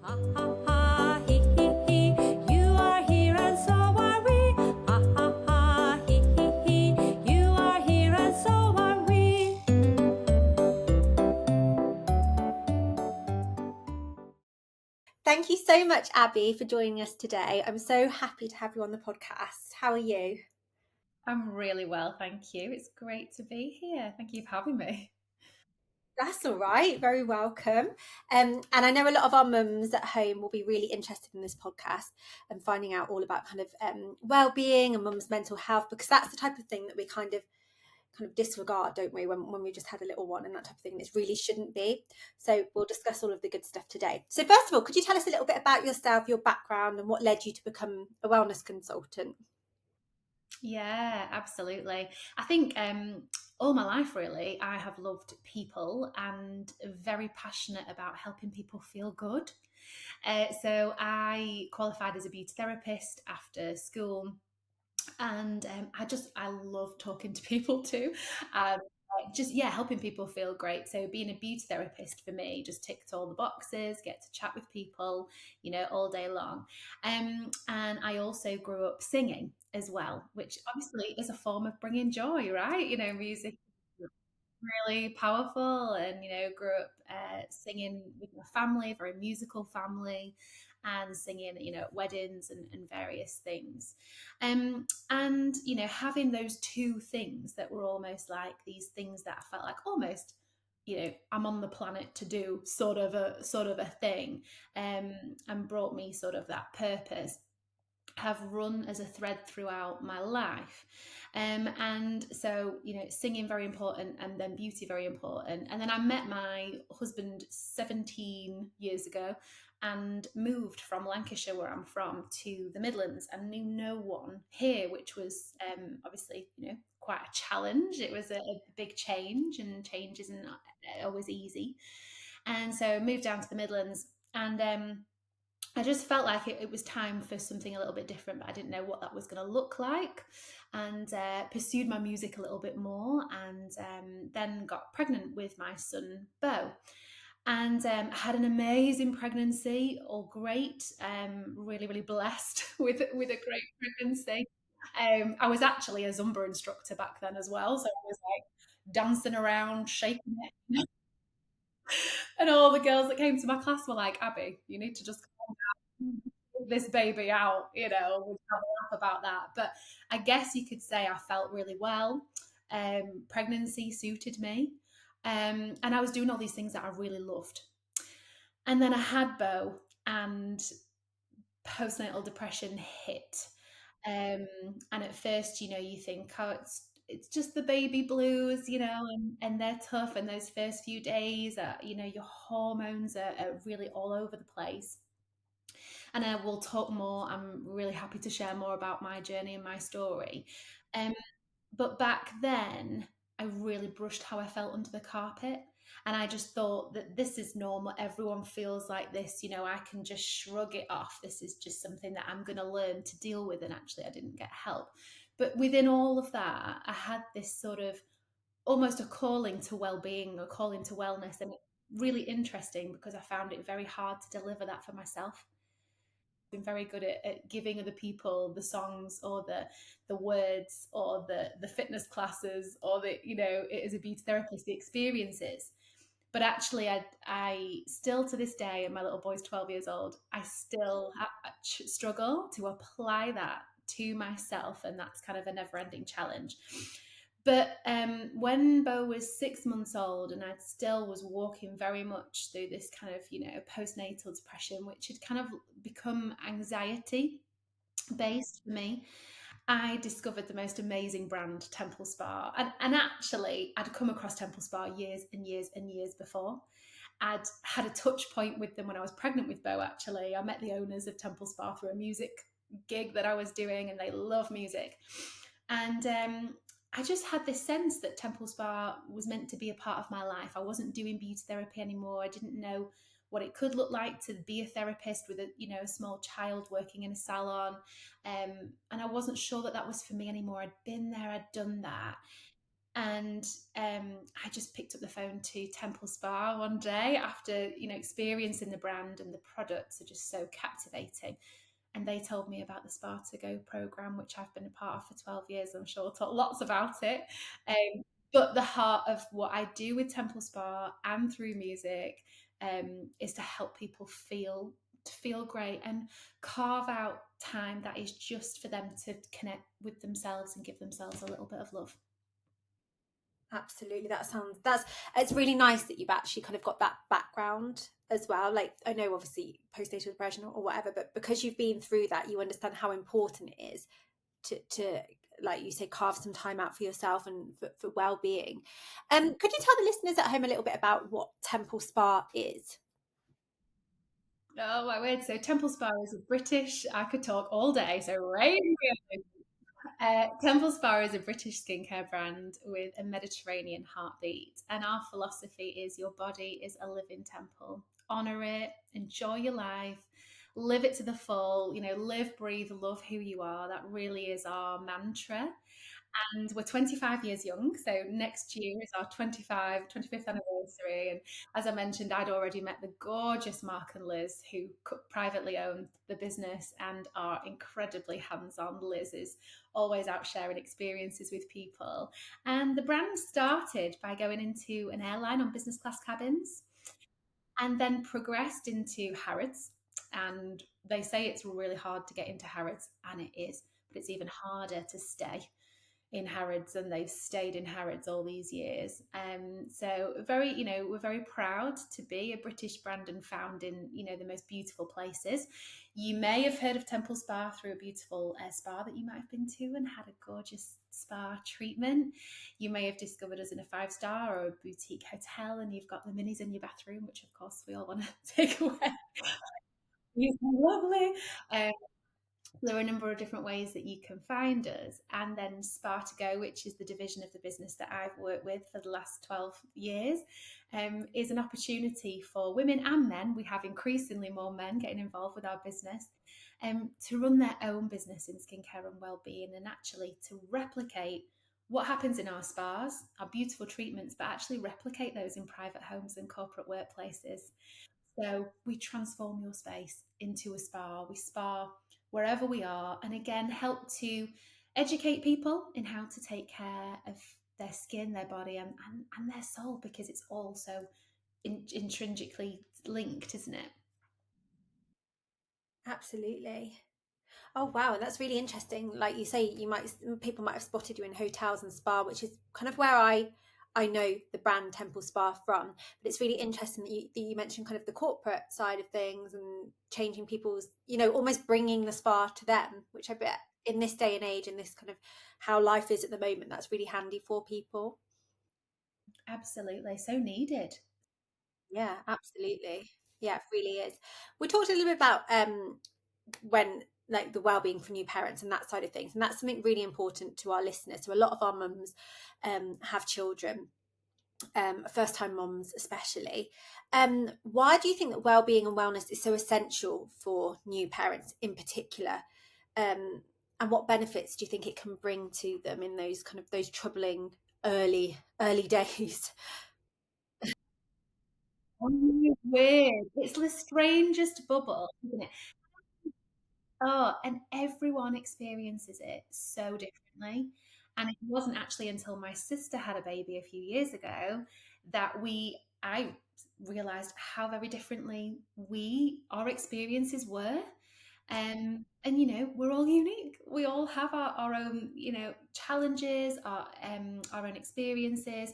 Ha ha ha, he, you are here and so are we. Ha ha ha, he, you are here and so are we. Thank you so much, Abby, for joining us today. I'm so happy to have you on the podcast. How are you? I'm really well, thank you. It's great to be here. Thank you for having me. That's all right. Very welcome. And I know a lot of our mums at home will be really interested in this podcast and finding out all about kind of well-being and mum's mental health, because that's the type of thing that we kind of disregard, don't we, when we just had a little one and that type of thing. It really shouldn't be. So we'll discuss all of the good stuff today. So first of all, could you tell us a little bit about yourself, your background, and what led you to become a wellness consultant? Yeah, absolutely. I think all my life, really, I have loved people and very passionate about helping people feel good. So I qualified as a beauty therapist after school, and I love talking to people too. Just yeah, helping people feel great. So being a beauty therapist for me just ticked all the boxes. Get to chat with people, all day long. And I also grew up singing as well, which obviously is a form of bringing joy, right? Music really powerful, and grew up singing with my family, a very musical family, and singing at weddings and various things, and having those two things that were almost like these things that I felt like almost I'm on the planet to do sort of a thing, and brought me sort of that purpose, have run as a thread throughout my life. And so, singing very important, and then beauty very important. And then I met my husband 17 years ago and moved from Lancashire, where I'm from, to the Midlands, and knew no one here, which was obviously, quite a challenge. It was a big change, and change isn't always easy. And so moved down to the Midlands, and I just felt like it was time for something a little bit different, but I didn't know what that was going to look like. And pursued my music a little bit more, and then got pregnant with my son, Bo. And had an amazing pregnancy, all great, really, really blessed with a great pregnancy. I was actually a Zumba instructor back then as well, so I was like dancing around, shaking it. And all the girls that came to my class were like, Abby, you need to just this baby out, we'd have a laugh about that. But I guess you could say I felt really well. Pregnancy suited me. And I was doing all these things that I really loved. And then I had Bo, and postnatal depression hit. Um, and at first, you think, oh, it's just the baby blues, and they're tough. And those first few days, your hormones are really all over the place. And I will talk more. I'm really happy to share more about my journey and my story. Um, but back then, I really brushed how I felt under the carpet. And I just thought that this is normal. Everyone feels like this. I can just shrug it off. This is just something that I'm going to learn to deal with. And actually, I didn't get help. But within all of that, I had this sort of almost a calling to well-being, a calling to wellness. And it's really interesting because I found it very hard to deliver that for myself. Been very good at giving other people the songs, or the words, or the fitness classes, or it as a beauty therapist, the experiences. But actually, I still to this day, and my little boy's 12 years old, I still struggle to apply that to myself, and that's kind of a never-ending challenge. But when Bo was 6 months old, and I still was walking very much through this kind of, postnatal depression, which had kind of become anxiety based for me, I discovered the most amazing brand, Temple Spa. And actually, I'd come across Temple Spa years and years and years before. I'd had a touch point with them when I was pregnant with Bo, actually. I met the owners of Temple Spa through a music gig that I was doing, and they love music. And I just had this sense that Temple Spa was meant to be a part of my life. I wasn't doing beauty therapy anymore. I didn't know what it could look like to be a therapist with a small child working in a salon, and I wasn't sure that that was for me anymore. I'd been there, I'd done that, And I just picked up the phone to Temple Spa one day after, experiencing the brand, and the products are just so captivating. And they told me about the Spa to Go program, which I've been a part of for 12 years. I'm sure I'll talk lots about it. But the heart of what I do with Temple Spa and through music is to help people feel great and carve out time that is just for them to connect with themselves and give themselves a little bit of love. Absolutely. That's it's really nice that you've actually kind of got that background as well. Like, I know obviously postnatal depression or whatever, but because you've been through that, you understand how important it is to like you say, carve some time out for yourself and for well-being. Could you tell the listeners at home a little bit about what Temple Spa is? Oh my word! So Temple Spa is a British. I could talk all day. So right. Temple Spa is a British skincare brand with a Mediterranean heartbeat, and our philosophy is your body is a living temple. Honor it, enjoy your life, live it to the full. Live, breathe, love who you are. That really is our mantra. And we're 25 years young, so next year is our 25th anniversary. And as I mentioned, I'd already met the gorgeous Mark and Liz, who privately own the business and are incredibly hands-on. Liz is always out sharing experiences with people. And the brand started by going into an airline on business class cabins, and then progressed into Harrods. And they say it's really hard to get into Harrods, and it is, but it's even harder to stay in Harrods, and they've stayed in Harrods all these years. So we're very proud to be a British brand and found in, the most beautiful places. You may have heard of Temple Spa through a beautiful spa that you might have been to and had a gorgeous spa treatment. You may have discovered us in a 5-star or a boutique hotel, and you've got the minis in your bathroom, which of course we all want to take away. It's lovely. Um, there are a number of different ways that you can find us. And then Spa to Go, which is the division of the business that I've worked with for the last 12 years, is an opportunity for women and men. We have increasingly more men getting involved with our business, to run their own business in skincare and well-being, and actually to replicate what happens in our spas, our beautiful treatments, but actually replicate those in private homes and corporate workplaces. So we transform your space into a spa. We spa wherever we are, and again, help to educate people in how to take care of their skin, their body, and their soul, because it's all so intrinsically linked, isn't it? Absolutely. Oh wow, that's really interesting. Like you say, people might have spotted you in hotels and spa, which is kind of where I know the brand Temple Spa from. But it's really interesting that you mentioned kind of the corporate side of things and changing people's, almost bringing the spa to them, which I bet in this day and age, and this kind of how life is at the moment, that's really handy for people. Absolutely, so needed. Yeah, absolutely. Yeah, it really is. We talked a little bit about when like the well-being for new parents and that side of things, and that's something really important to our listeners. So a lot of our mums have children, first time moms especially. Why do you think that well-being and wellness is so essential for new parents in particular, and what benefits do you think it can bring to them in those kind of those troubling early days? Oh, weird. It's the strangest bubble, isn't it? Oh, and everyone experiences it so differently. And it wasn't actually until my sister had a baby a few years ago that I realized how very differently our experiences were. And we're all unique. We all have our own, challenges, our own experiences.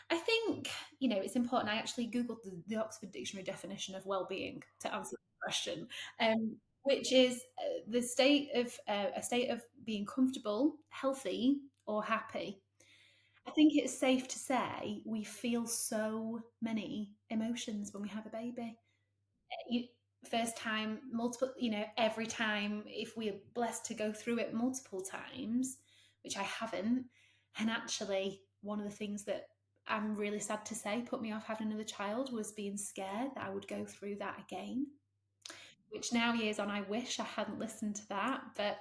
I think, it's important. I actually Googled the Oxford Dictionary definition of well-being to answer the question, which is the state of a state of being comfortable, healthy, or happy. I think it's safe to say we feel so many emotions when we have a baby. You, first time, multiple, every time, if we're blessed to go through it multiple times, which I haven't. And actually, one of the things that I'm really sad to say put me off having another child was being scared that I would go through that again, which now, years on, I wish I hadn't listened to that. But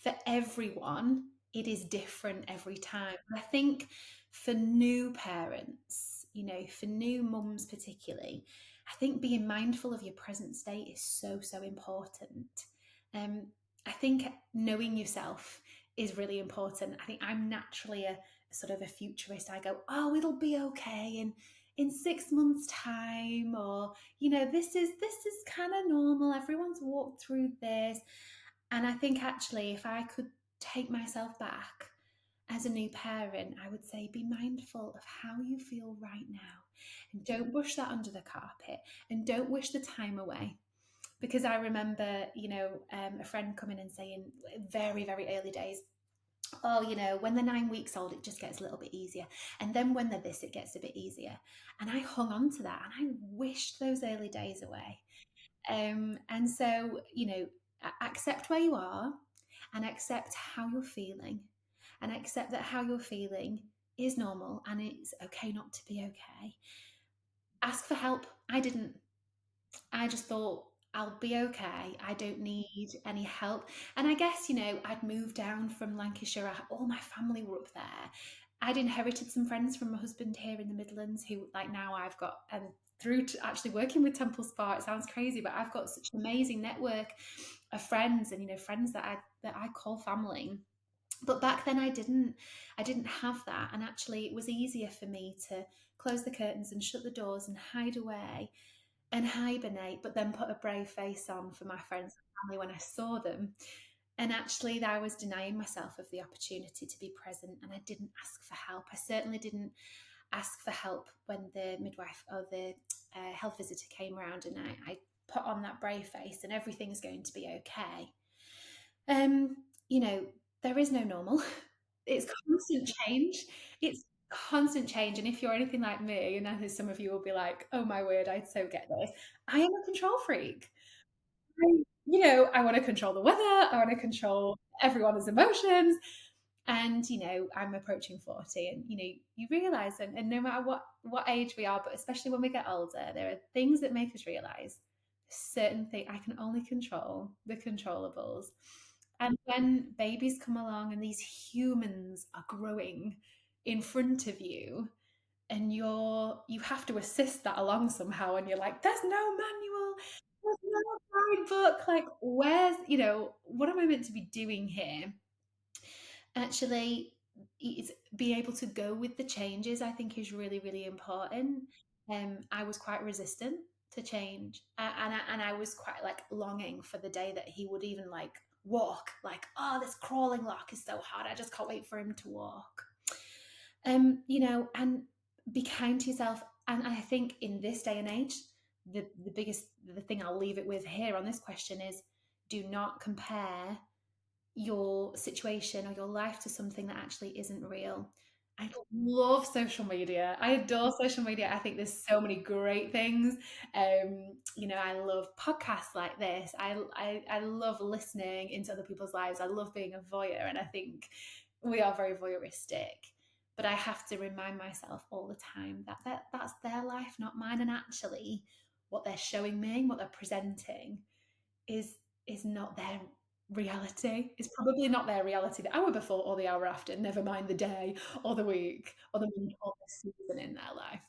for everyone, it is different every time. I think for new parents, for new mums particularly, I think being mindful of your present state is so, so important. Um, I think knowing yourself is really important. I think I'm naturally a sort of a futurist. I go, oh, it'll be okay in 6 months' time, or this is kind of normal. Everyone's walked through this. And I think actually, if I could take myself back as a new parent, I would say be mindful of how you feel right now and don't brush that under the carpet and don't wish the time away. Because I remember, a friend coming and saying, very, very early days, oh, when they're 9 weeks old, it just gets a little bit easier. And then when they're this, it gets a bit easier. And I hung on to that and I wished those early days away. And so, accept where you are and accept how you're feeling and accept that how you're feeling is normal and it's okay not to be okay. Ask for help. I didn't. I just thought, I'll be okay. I don't need any help. And I guess, I'd moved down from Lancashire. All my family were up there. I'd inherited some friends from my husband here in the Midlands who, like, now I've got, and through to actually working with Temple Spa, it sounds crazy, but I've got such an amazing network of friends and, friends that I call family. But back then I didn't have that. And actually it was easier for me to close the curtains and shut the doors and hide away and hibernate, but then put a brave face on for my friends and family when I saw them. And actually, I was denying myself of the opportunity to be present, and I didn't ask for help. I certainly didn't ask for help when the midwife or the health visitor came around, and I put on that brave face, and everything's going to be okay. Um, you know, there is no normal. It's constant change. It's constant change. And if you're anything like me, and I know some of you will be like, oh my word, I so get this. I am a control freak. I want to control the weather. I want to control everyone's emotions. And, I'm approaching 40 and, you realize, and no matter what age we are, but especially when we get older, there are things that make us realize certain things. I can only control the controllables. And when babies come along and these humans are growing in front of you, and you have to assist that along somehow, and you're like, there's no manual, there's no guidebook, like what am I meant to be doing here? Actually, it's be able to go with the changes, I think, is really, really important. I was quite resistant to change, and I was quite like longing for the day that he would even like walk, like, oh, this crawling lock is so hard, I just can't wait for him to walk. And be kind to yourself. And I think in this day and age, the thing I'll leave it with here on this question is, do not compare your situation or your life to something that actually isn't real. I love social media. I adore social media. I think there's so many great things. I love podcasts like this. I love listening into other people's lives. I love being a voyeur, and I think we are very voyeuristic. But I have to remind myself all the time that's their life, not mine. And actually, what they're showing me, what they're presenting, is not their reality. It's probably not their reality the hour before or the hour after, never mind the day or the week or the month or the season in their life.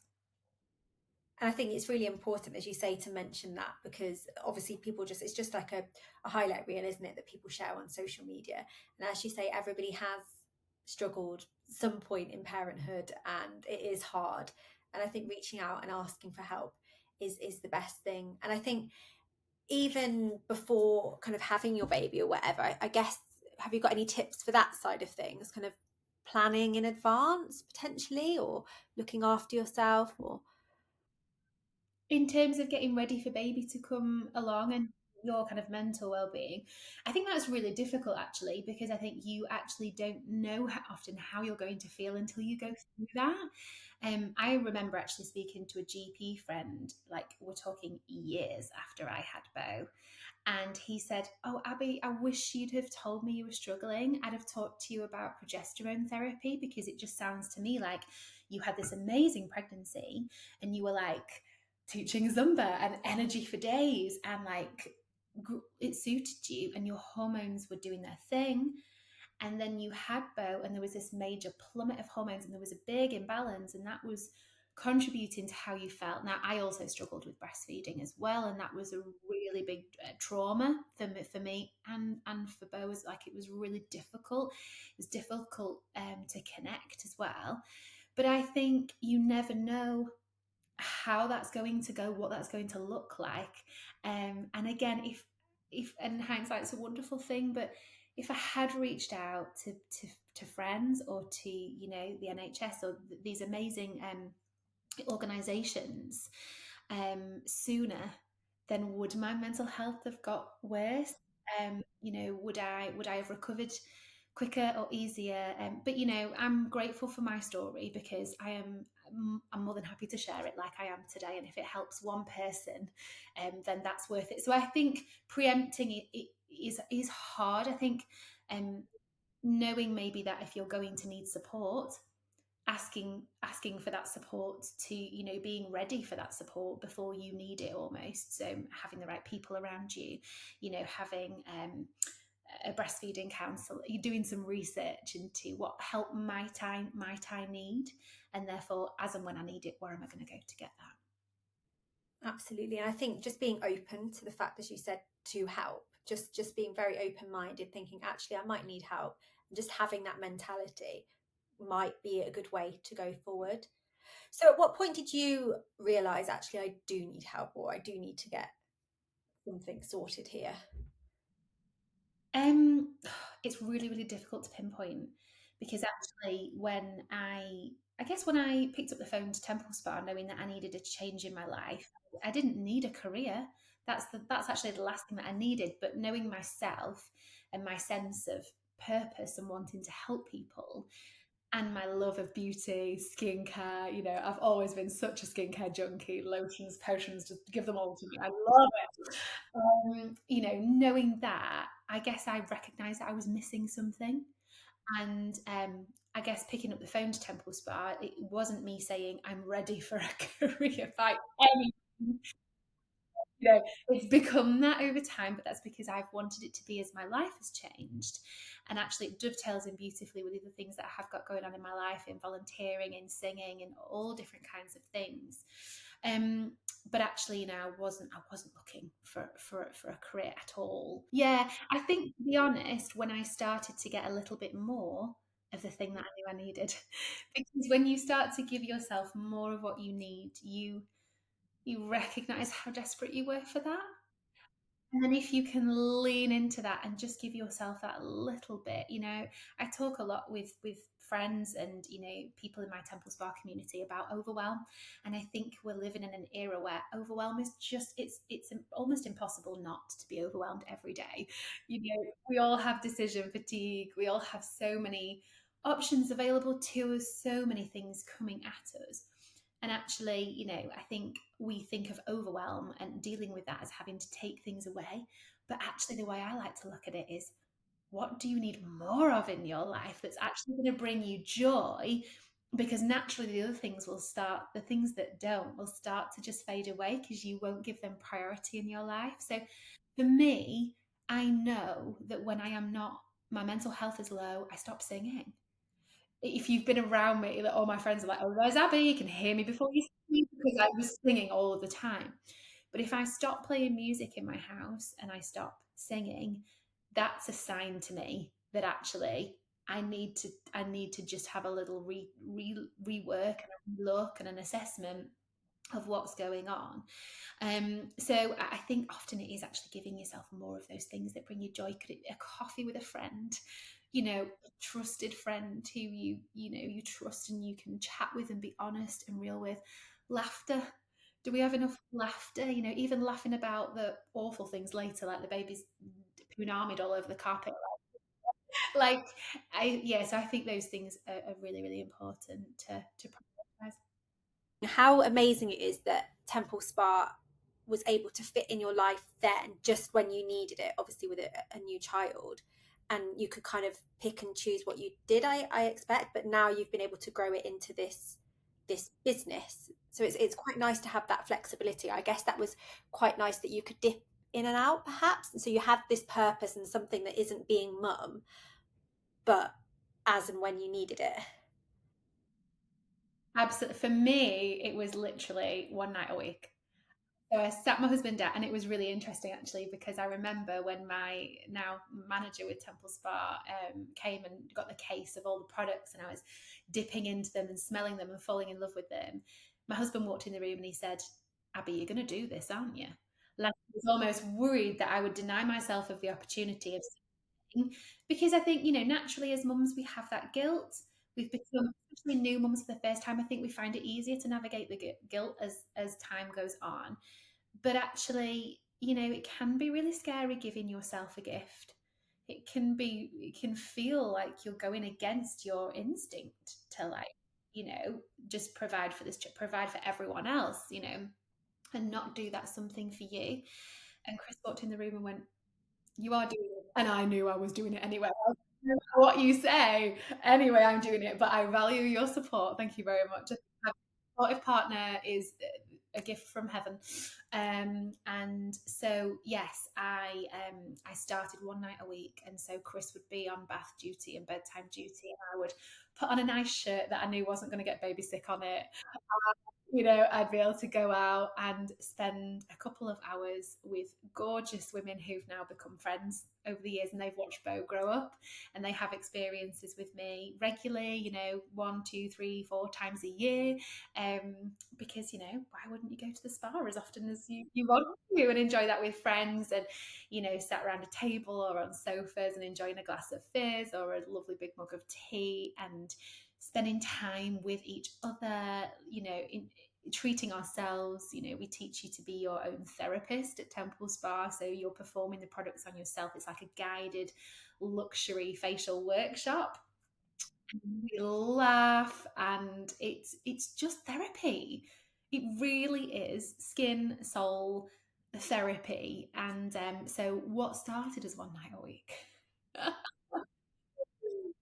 And I think it's really important, as you say, to mention that, because obviously it's just like a highlight reel, isn't it, that people share on social media. And as you say, everybody has struggled some point in parenthood and it is hard. And I think reaching out and asking for help is the best thing. And I think even before kind of having your baby or whatever, I guess, have you got any tips for that side of things? Kind of planning in advance potentially, or looking after yourself, or In terms of getting ready for baby to come along and your kind of mental well-being, I think that's really difficult actually, because I think you actually don't know often how you're going to feel until you go through that. I remember actually speaking to a GP friend, like we're talking years after I had Bo, and he said, oh, Abby, I wish you'd have told me you were struggling. I'd have talked to you about progesterone therapy, because it just sounds to me like you had this amazing pregnancy and you were like teaching Zumba and energy for days, and like it suited you and your hormones were doing their thing. And then you had Bo, and there was this major plummet of hormones, and there was a big imbalance, and that was contributing to how you felt. Now, I also struggled with breastfeeding as well, and that was a really big trauma for me and for Bo. Was like it was really difficult. It was difficult to connect as well. But I think you never know how that's going to go, what that's going to look like. And again, if and hindsight's a wonderful thing, but if I had reached out to friends or to the NHS or these amazing organisations sooner, then would my mental health have got worse? Would I have recovered quicker or easier? But I'm grateful for my story because I'm more than happy to share it like I am today. And if it helps one person, then that's worth it. So I think preempting it is hard. I think knowing maybe that if you're going to need support, asking for that support, to being ready for that support before you need it almost. So having the right people around you, having a breastfeeding counsellor, you're doing some research into what help might I need, and therefore as and when I need it, where am I going to go to get that? Absolutely. And I think just being open to the fact, as you said, to help, just being very open-minded, thinking actually I might need help, and just having that mentality might be a good way to go forward. So at what point did you realize actually I do need help, or I do need to get something sorted here? Um, it's really, really difficult to pinpoint because actually, when I picked up the phone to Temple Spa, knowing that I needed a change in my life, I didn't need a career. That's actually the last thing that I needed. But knowing myself and my sense of purpose and wanting to help people, and my love of beauty, skincare. I've always been such a skincare junkie. Lotions, potions, just give them all to me. I love it. Knowing that, I guess I recognised that I was missing something. And I guess picking up the phone to Temple Spa, it wasn't me saying I'm ready for a career by any it's become that over time, but that's because I've wanted it to be as my life has changed. And actually, it dovetails in beautifully with the things that I have got going on in my life, in volunteering, in singing, and all different kinds of things. But actually, I wasn't looking for a career at all. Yeah, I think, to be honest, when I started to get a little bit more of the thing that I knew I needed, because when you start to give yourself more of what you need, you recognize how desperate you were for that. And then if you can lean into that and just give yourself that little bit, I talk a lot with friends and people in my Temple Spa community about overwhelm, and I think we're living in an era where overwhelm is just it's almost impossible not to be overwhelmed every day. We all have decision fatigue. We all have so many options available to us, so many things coming at us. And actually, I think we think of overwhelm and dealing with that as having to take things away. But actually, the way I like to look at it is, what do you need more of in your life that's actually going to bring you joy? Because naturally, the things that don't will start to just fade away because you won't give them priority in your life. So for me, I know that when my mental health is low, I stop singing. If you've been around me, that all my friends are like, "Oh, there's Abby, you can hear me before you speak," because I was singing all of the time. But if I stop playing music in my house and I stop singing, that's a sign to me that actually I need to just have a little rework and a look and an assessment of what's going on. So I think often it is actually giving yourself more of those things that bring you joy. Could it be a coffee with a friend? A trusted friend who you trust and you can chat with and be honest and real with. Laughter. Do we have enough laughter? Even laughing about the awful things later, like the baby's punamied all over the carpet. Like, so I think those things are really, really important to prioritize. How amazing it is that Temple Spa was able to fit in your life then, just when you needed it, obviously with a new child, and you could kind of pick and choose what you did, I expect, but now you've been able to grow it into this business. So it's quite nice to have that flexibility. I guess that was quite nice that you could dip in and out perhaps, and so you have this purpose and something that isn't being mum, but as and when you needed it? Absolutely. For me, it was literally one night a week. So I sat my husband down, and it was really interesting actually, because I remember when my now manager with Temple Spa came and got the case of all the products, and I was dipping into them and smelling them and falling in love with them. My husband walked in the room and he said, "Abby, you're going to do this, aren't you?" Like I was almost worried that I would deny myself of the opportunity of saying, because I think, naturally as mums, we have that guilt. We've become, especially new mums for the first time, I think we find it easier to navigate the guilt as time goes on. But actually, it can be really scary giving yourself a gift. It can feel like you're going against your instinct to, like, just provide for everyone else, and not do that something for you. And Chris walked in the room and went, "You are doing it." And I knew I was doing it anyway. I was like, "No matter what you say, anyway, I'm doing it. But I value your support. Thank you very much." A supportive partner is a gift from heaven. And so yes, I started one night a week, and so Chris would be on bath duty and bedtime duty, and I would put on a nice shirt that I knew wasn't going to get baby sick on it. I'd be able to go out and spend a couple of hours with gorgeous women who've now become friends over the years, and they've watched Bo grow up, and they have experiences with me regularly, 1, 2, 3, 4 times a year. Because, why wouldn't you go to the spa as often as you want to and enjoy that with friends, and, sat around a table or on sofas and enjoying a glass of fizz or a lovely big mug of tea, and spending time with each other, treating ourselves. We teach you to be your own therapist at Temple Spa, so you're performing the products on yourself. It's like a guided luxury facial workshop. We laugh, and it's just therapy. It really is skin soul therapy. And so what started as one night a week,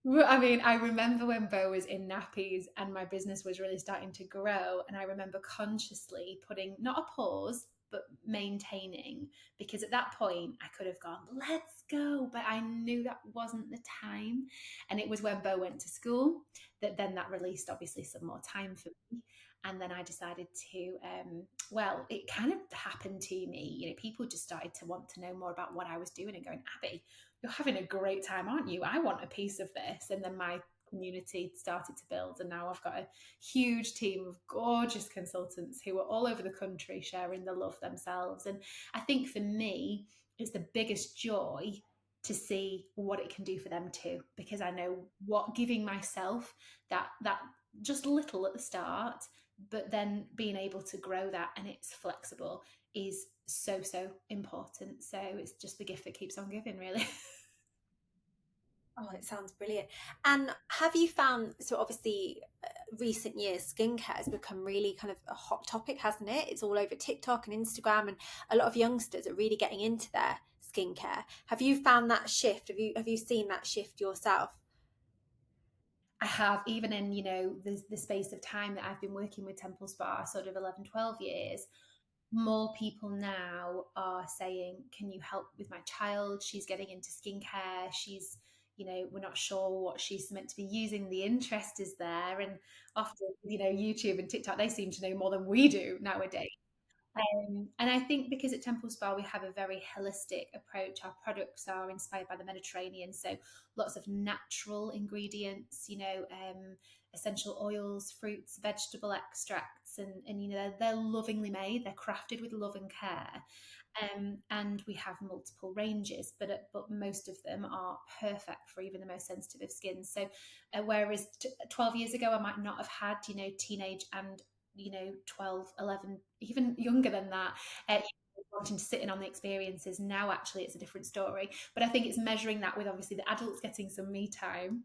well, I mean, I remember when Bo was in nappies and my business was really starting to grow. And I remember consciously putting not a pause, but maintaining, because at that point I could have gone, let's go. But I knew that wasn't the time. And it was when Bo went to school that then that released obviously some more time for me. And then I decided to, well, it kind of happened to me. People just started to want to know more about what I was doing and going, "Abby, you're having a great time, aren't you? I want a piece of this." And then my community started to build, and now I've got a huge team of gorgeous consultants who are all over the country sharing the love themselves. And I think for me, it's the biggest joy to see what it can do for them too, because I know what giving myself that just little at the start, but then being able to grow that, and it's flexible, is so important. So it's just the gift that keeps on giving, really. Oh, it sounds brilliant. And have you found, so obviously, recent years, skincare has become really kind of a hot topic, hasn't it? It's all over TikTok and Instagram, and a lot of youngsters are really getting into their skincare. Have you found that shift? Have you seen that shift yourself? I have, even in, the space of time that I've been working with Temple Spa, sort of 11, 12 years, more people now are saying, "Can you help with my child? She's getting into skincare. We're not sure what she's meant to be using." The interest is there. And often, YouTube and TikTok, they seem to know more than we do nowadays. And I think because at Temple Spa we have a very holistic approach, our products are inspired by the Mediterranean, so lots of natural ingredients, essential oils, fruits, vegetable extracts, and they're lovingly made, they're crafted with love and care. And we have multiple ranges, but most of them are perfect for even the most sensitive of skin. So whereas 12 years ago I might not have had, teenage and 12, 11, even younger than that, wanting to sit in on the experiences. Now actually it's a different story, but I think it's measuring that with obviously the adults getting some me time.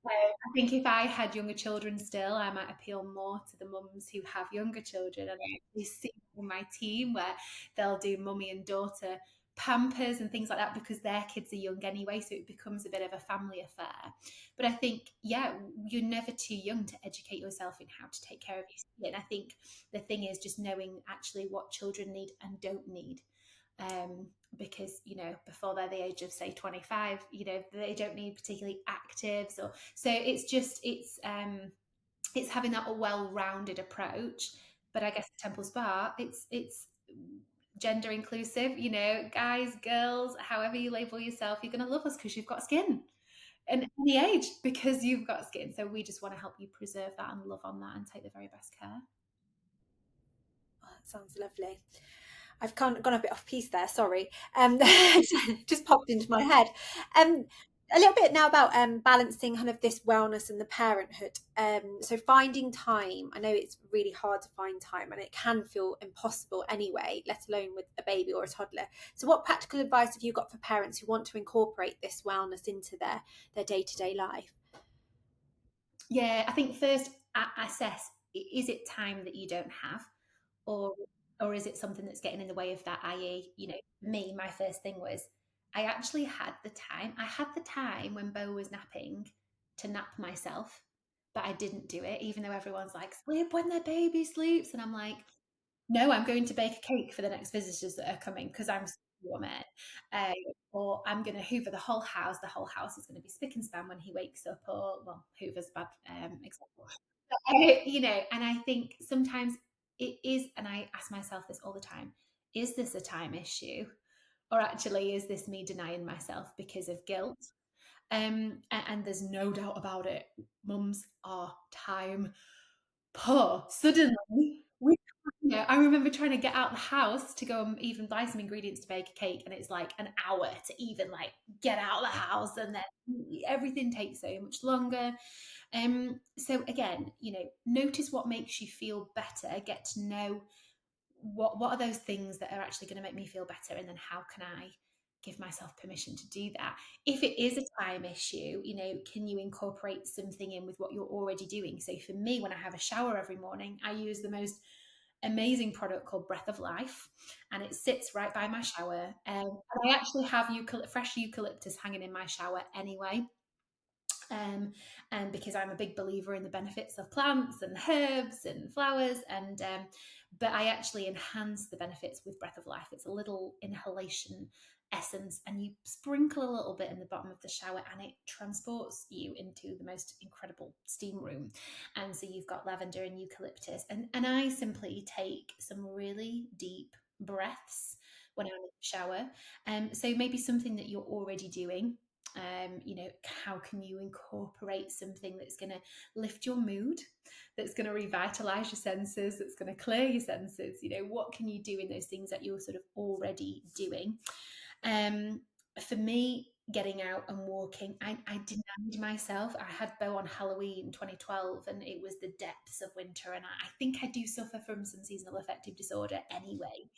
I think if I had younger children still, I might appeal more to the mums who have younger children. And I see in my team where they'll do mummy and daughter pampers and things like that, because their kids are young anyway, so it becomes a bit of a family affair. But I think, yeah, you're never too young to educate yourself in how to take care of your skin. I think the thing is just knowing actually what children need and don't need. because, you know, before they're the age of say 25, you know, they don't need particularly actives, or so it's having that well-rounded approach. But I guess at Temple Spa, it's gender inclusive. You know, guys, girls, however you label yourself, you're going to love us because you've got skin, and any age because you've got skin. So we just want to help you preserve that and love on that and take the very best care. Oh, that sounds lovely. I've gone a bit off piece there, sorry. Just popped into my head. Um, a little bit now about balancing kind of this wellness and the parenthood. So finding time, I know it's really hard to find time and it can feel impossible anyway, let alone with a baby or a toddler. So what practical advice have you got for parents who want to incorporate this wellness into their day-to-day life? Yeah, I think first assess, is it time that you don't have, or is it something that's getting in the way of that? I.e., you know, me, my first thing was I actually had the time. I had the time when Bo was napping to nap myself, but I didn't do it, even though everyone's like, sleep when their baby sleeps. And I'm like, no, I'm going to bake a cake for the next visitors that are coming because I'm such a woman. Uh, or I'm going to hoover the whole house. The whole house is going to be spick and span when he wakes up. Or, well, hoover's a bad example. You know, and I think sometimes it is, and I ask myself this all the time, is this a time issue? Or actually, is this me denying myself because of guilt? And there's no doubt about it. Mums are time poor. Suddenly, you know, I remember trying to get out the house to go and even buy some ingredients to bake a cake, and it's like an hour to even like get out of the house, and then everything takes so much longer. So again, you know, notice what makes you feel better. Get to know what are those things that are actually going to make me feel better, and then how can I give myself permission to do that? If it is a time issue, you know, can you incorporate something in with what you're already doing? So for me, when I have a shower every morning, I use the most amazing product called Breath of Life, and it sits right by my shower. And I actually have fresh eucalyptus hanging in my shower anyway. Um, and because I'm a big believer in the benefits of plants and herbs and flowers, and but I actually enhance the benefits with Breath of Life. It's a little inhalation essence, and you sprinkle a little bit in the bottom of the shower, and it transports you into the most incredible steam room. And so you've got lavender and eucalyptus, and I simply take some really deep breaths when I'm in the shower. So maybe something that you're already doing, you know, how can you incorporate something that's going to lift your mood, that's going to revitalize your senses, that's going to clear your senses? You know, what can you do in those things that you're sort of already doing? um for me, getting out and walking, I denied myself. I had Bo on Halloween 2012, and it was the depths of winter, and I think I do suffer from some seasonal affective disorder anyway.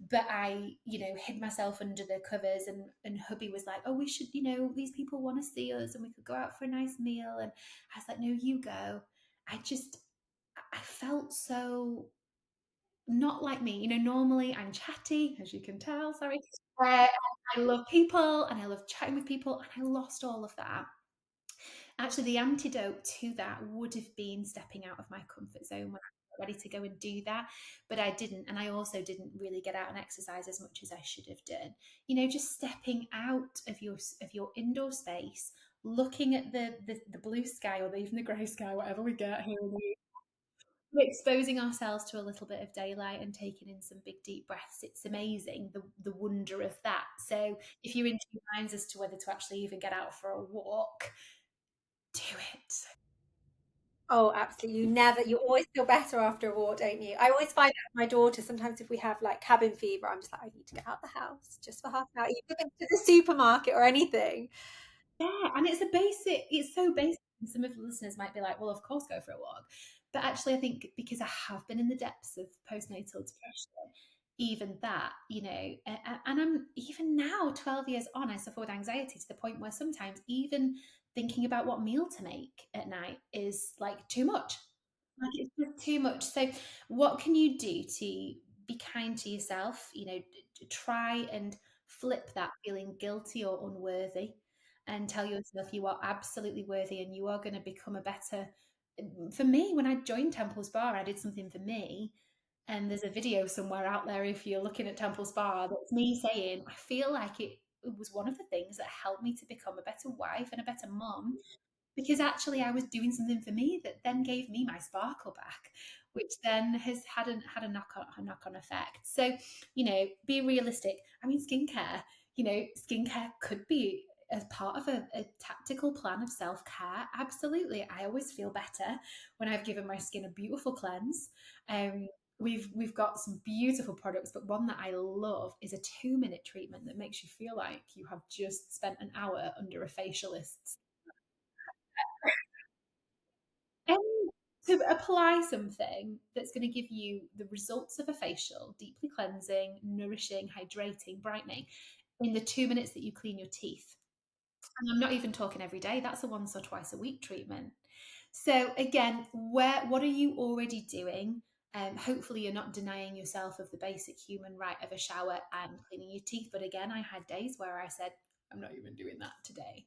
But I, you know, hid myself under the covers, and hubby was like, oh, we should, you know, these people want to see us and we could go out for a nice meal. And I was like, no, you go. I felt so not like me. You know, normally I'm chatty, as you can tell, sorry. uh, I love people and I love chatting with people, and I lost all of that. Actually, the antidote to that would have been stepping out of my comfort zone when I was ready to go and do that, but I didn't. And I also didn't really get out and exercise as much as I should have done. You know, just stepping out of your indoor space, looking at the blue sky, or even the grey sky, whatever we get here in the, exposing ourselves to a little bit of daylight and taking in some big deep breaths. It's amazing, the wonder of that. So if you're in two minds as to whether to actually even get out for a walk, do it. Oh, absolutely. You always feel better after a walk, don't you? I always find that with my daughter, sometimes if we have like cabin fever, I'm just like, I need to get out the house just for half an hour, even to the supermarket or anything. Yeah, and it's so basic. Some of the listeners might be like, well, of course, go for a walk. But actually, I think because I have been in the depths of postnatal depression, even that, you know, and I'm even now, 12 years on, I suffer with anxiety to the point where sometimes even thinking about what meal to make at night is like too much. Like it's just too much. So, what can you do to be kind to yourself? You know, try and flip that feeling guilty or unworthy, and tell yourself you are absolutely worthy and you are going to become a better. For me, when I joined Temple Spa, I did something for me. And there's a video somewhere out there, if you're looking at Temple Spa, that's me saying, I feel like it was one of the things that helped me to become a better wife and a better mum, because actually I was doing something for me that then gave me my sparkle back, which then has had a knock on effect. So, be realistic. I mean, skincare. Skincare could be as part of a tactical plan of self care. Absolutely, I always feel better when I've given my skin a beautiful cleanse. Um, we've got some beautiful products, but one that I love is a 2-minute treatment that makes you feel like you have just spent an hour under a facialist. Um, to apply something that's going to give you the results of a facial, deeply cleansing, nourishing, hydrating, brightening, in the 2 minutes that you clean your teeth. And I'm not even talking every day, that's a once or twice a week treatment. So, again, what are you already doing? Hopefully, you're not denying yourself of the basic human right of a shower and cleaning your teeth. But again, I had days where I said, I'm not even doing that today.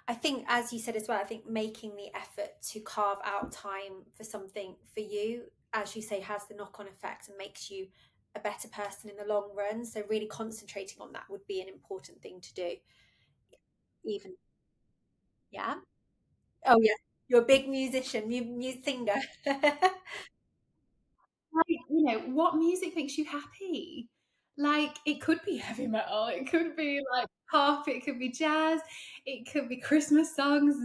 I think, as you said as well, I think making the effort to carve out time for something for you, as you say, has the knock on effect and makes you a better person in the long run. So, really concentrating on that would be an important thing to do. Even, yeah. Oh, yeah. You're a big musician, singer. Like, what music makes you happy? Like, it could be heavy metal, it could be like pop, it could be jazz, it could be Christmas songs,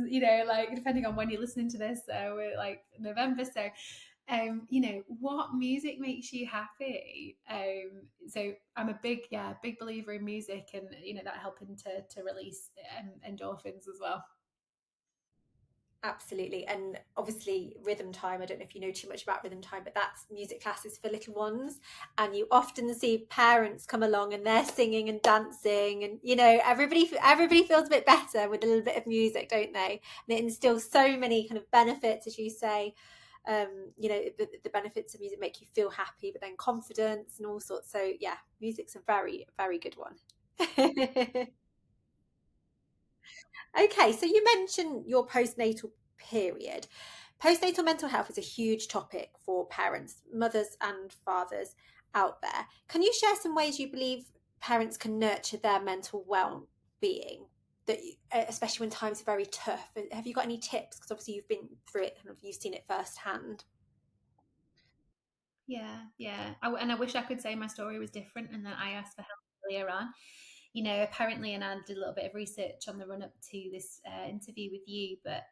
like depending on when you're listening to this. So we're like November. So, what music makes you happy? So I'm a big believer in music, and that helping to release endorphins as well. Absolutely. And obviously, rhythm time. I don't know if you know too much about rhythm time, but that's music classes for little ones. And you often see parents come along and they're singing and dancing, and everybody feels a bit better with a little bit of music, don't they? And it instills so many kind of benefits, as you say. The benefits of music make you feel happy, but then confidence and all sorts. So yeah, music's a very, very good one. Okay, so you mentioned your postnatal period. Postnatal mental health is a huge topic for parents, mothers, and fathers out there. Can you share some ways you believe parents can nurture their mental well-being, that especially when times are very tough? Have you got any tips? Because obviously you've been through it, and you've seen it firsthand. Yeah. And I wish I could say my story was different and that I asked for help earlier on. Apparently, and I did a little bit of research on the run up to this interview with you, but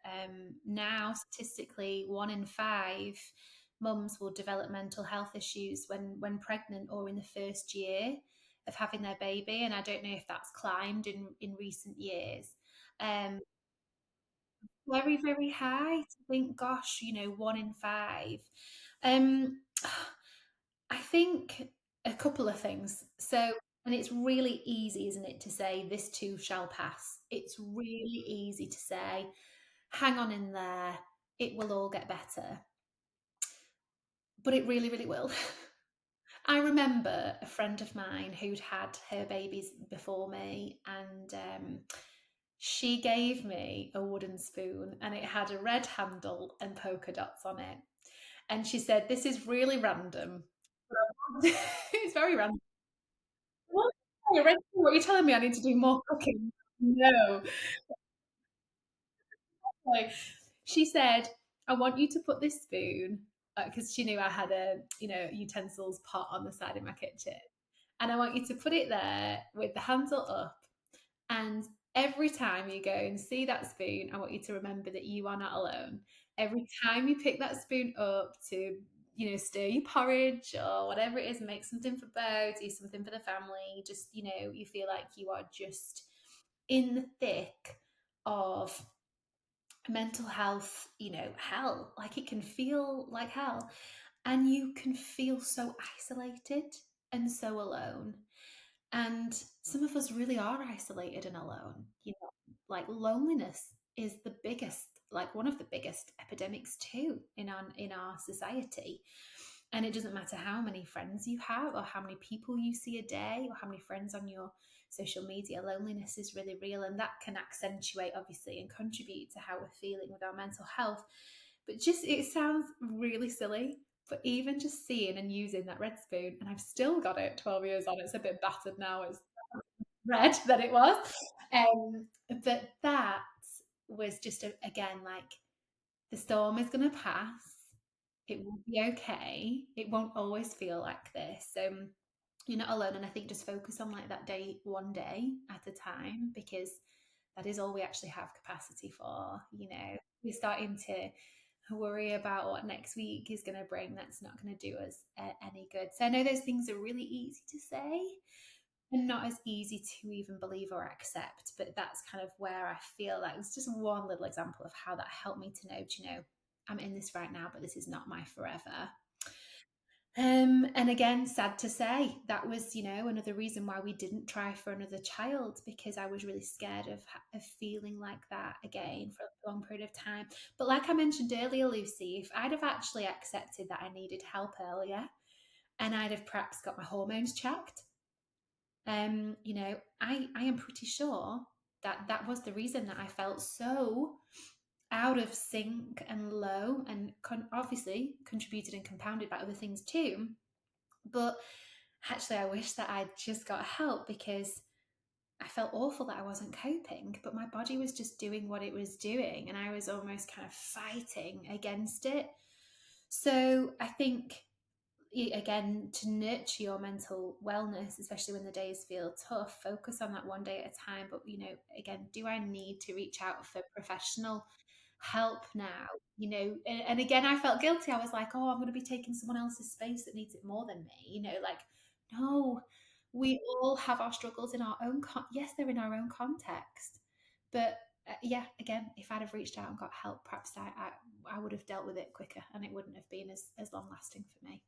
now statistically, 1 in 5 mums will develop mental health issues when pregnant or in the first year of having their baby. And I don't know if that's climbed in recent years. Um, Very, very high to think, gosh, 1 in 5. Um, I think a couple of things. So, and it's really easy, isn't it, to say this too shall pass. It's really easy to say, hang on in there, it will all get better. But it really, really will. I remember a friend of mine who'd had her babies before me, and she gave me a wooden spoon and it had a red handle and polka dots on it. And she said, "This is really random." It's very random. What? What are you telling me? I need to do more cooking? No. Like, she said, "I want you to put this spoon," because she knew I had a utensils pot on the side of my kitchen, and I want you to put it there with the handle up. And every time you go and see that spoon, I want you to remember that you are not alone. Every time you pick that spoon up to, stir your porridge or whatever it is, make something for Bo, do something for the family, just, you feel like you are just in the thick of mental health, hell. Like, it can feel like hell. And you can feel so isolated and so alone. And some of us really are isolated and alone. Like, loneliness is the biggest, like one of the biggest epidemics too in our society. And it doesn't matter how many friends you have or how many people you see a day or how many friends on your social media. Loneliness is really real, and that can accentuate, obviously, and contribute to how we're feeling with our mental health. But just, it sounds really silly, But even just seeing and using that red spoon, and I've still got it 12 years on, it's a bit battered now, it's red than it was. Um, but that was just, again, like, the storm is going to pass. It will be okay. It won't always feel like this. You're not alone. And I think just focus on like that day, one day at a time, because that is all we actually have capacity for. We're starting to worry about what next week is going to bring. That's not going to do us any good. So I know those things are really easy to say and not as easy to even believe or accept, but that's kind of where I feel like it's just one little example of how that helped me to know, I'm in this right now, but this is not my forever. And again, sad to say, that was, another reason why we didn't try for another child, because I was really scared of feeling like that again for a long period of time. But like I mentioned earlier, Lucy, if I'd have actually accepted that I needed help earlier, and I'd have perhaps got my hormones checked, I am pretty sure that that was the reason that I felt so out of sync and low, and obviously contributed and compounded by other things too. But actually, I wish that I'd just got help, because I felt awful that I wasn't coping, but my body was just doing what it was doing, and I was almost kind of fighting against it. So I think, again, to nurture your mental wellness, especially when the days feel tough, focus on that one day at a time. But, again, do I need to reach out for professional help now? And again, I felt guilty. I was like, oh, I'm going to be taking someone else's space that needs it more than me. Like, no, we all have our struggles in our own, yes, they're in our own context. But yeah, again, if I'd have reached out and got help, perhaps I would have dealt with it quicker, and it wouldn't have been as long lasting for me.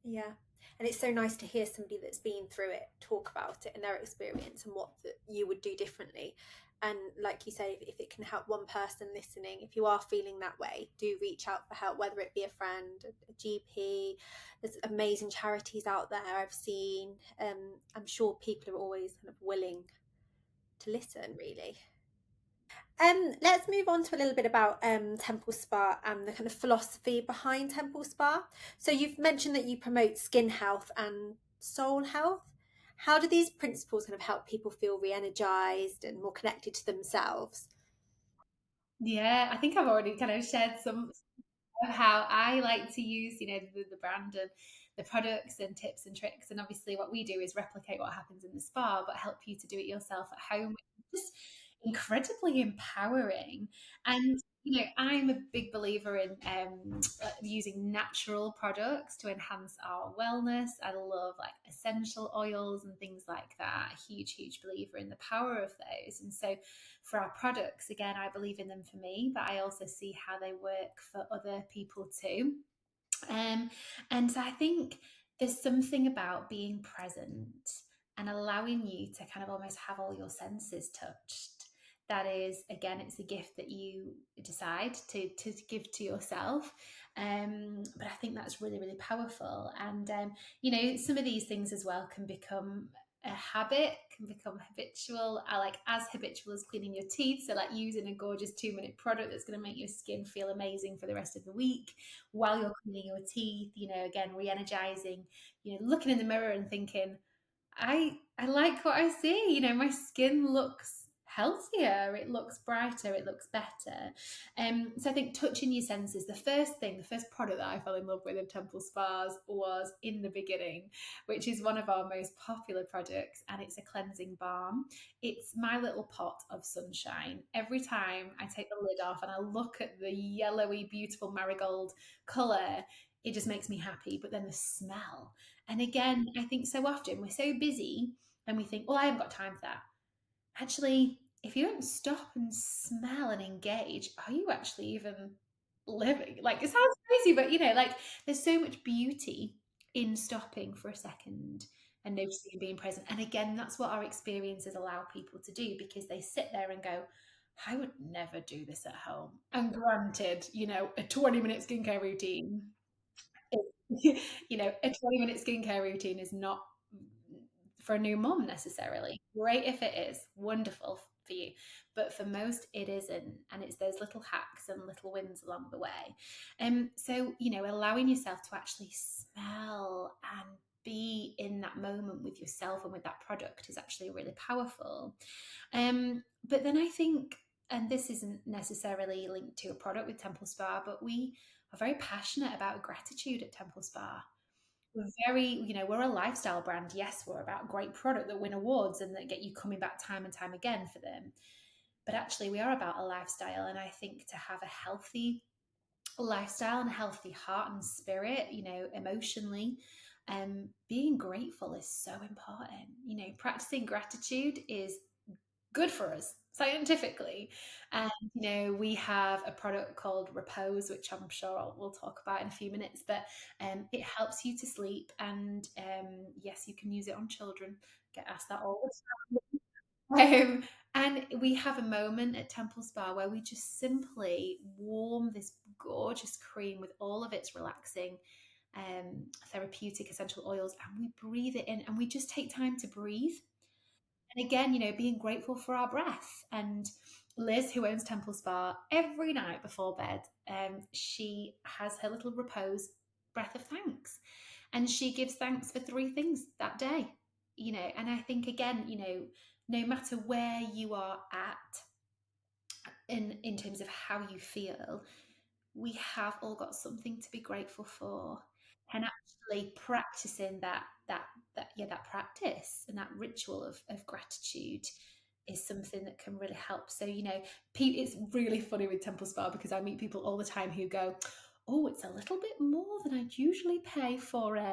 Yeah. And it's so nice to hear somebody that's been through it talk about it and their experience and what you would do differently. And like you say, if it can help one person listening, if you are feeling that way, do reach out for help, whether it be a friend, a GP. There's amazing charities out there I've seen. I'm sure people are always kind of willing to listen, really. Let's move on to a little bit about Temple Spa and the kind of philosophy behind Temple Spa. So you've mentioned that you promote skin health and soul health. How do these principles kind of help people feel re-energized and more connected to themselves? Yeah, I think I've already kind of shared some of how I like to use, the brand and the products and tips and tricks. And obviously, what we do is replicate what happens in the spa, but help you to do it yourself at home. Just incredibly empowering. And I'm a big believer in using natural products to enhance our wellness. I love like essential oils and things like that. A huge, huge believer in the power of those. And so for our products, again, I believe in them for me, but I also see how they work for other people too. Um, and so I think there's something about being present and allowing you to kind of almost have all your senses touched. That is, again, it's a gift that you decide to give to yourself. But I think that's really, really powerful. And, some of these things as well can become a habit, can become habitual. I like as habitual as cleaning your teeth. So, like using a gorgeous 2-minute product that's going to make your skin feel amazing for the rest of the week while you're cleaning your teeth, again, re-energizing, looking in the mirror and thinking, I like what I see. My skin looks healthier, it looks brighter, it looks better. So I think touching your senses, the first product that I fell in love with of Temple Spas was in the beginning, which is one of our most popular products, and it's a cleansing balm. It's my little pot of sunshine. Every time I take the lid off and I look at the yellowy, beautiful marigold colour, it just makes me happy. But then the smell, and again, I think so often we're so busy and we think, well, I haven't got time for that. Actually, if you don't stop and smell and engage, are you actually even living? Like, it sounds crazy, but like there's so much beauty in stopping for a second and noticing and being present. And again, that's what our experiences allow people to do, because they sit there and go, I would never do this at home. And granted, a 20-minute skincare routine a 20-minute skincare routine is not for a new mom necessarily. Great if it is, wonderful for you. But for most, it isn't. And it's those little hacks and little wins along the way. So, allowing yourself to actually smell and be in that moment with yourself and with that product is actually really powerful. But then I think, and this isn't necessarily linked to a product with Temple Spa, but we are very passionate about gratitude at Temple Spa. We're a lifestyle brand. Yes, we're about great product that win awards and that get you coming back time and time again for them. But actually, we are about a lifestyle. And I think to have a healthy lifestyle and a healthy heart and spirit, emotionally, being grateful is so important. Practicing gratitude is good for us scientifically. And we have a product called Repose, which I'm sure we'll talk about in a few minutes, but it helps you to sleep. And yes, you can use it on children. Get asked that all the time. And we have a moment at Temple Spa where we just simply warm this gorgeous cream with all of its relaxing therapeutic essential oils, and we breathe it in, and we just take time to breathe. And again, being grateful for our breath. And Liz, who owns Temple Spa, every night before bed, she has her little Repose breath of thanks. And she gives thanks for three things that day. And I think, again, no matter where you are at in terms of how you feel, we have all got something to be grateful for. And actually practicing that practice and that ritual of gratitude is something that can really help. So it's really funny with Temple Spa because I meet people all the time who go, oh, it's a little bit more than I'd usually pay for a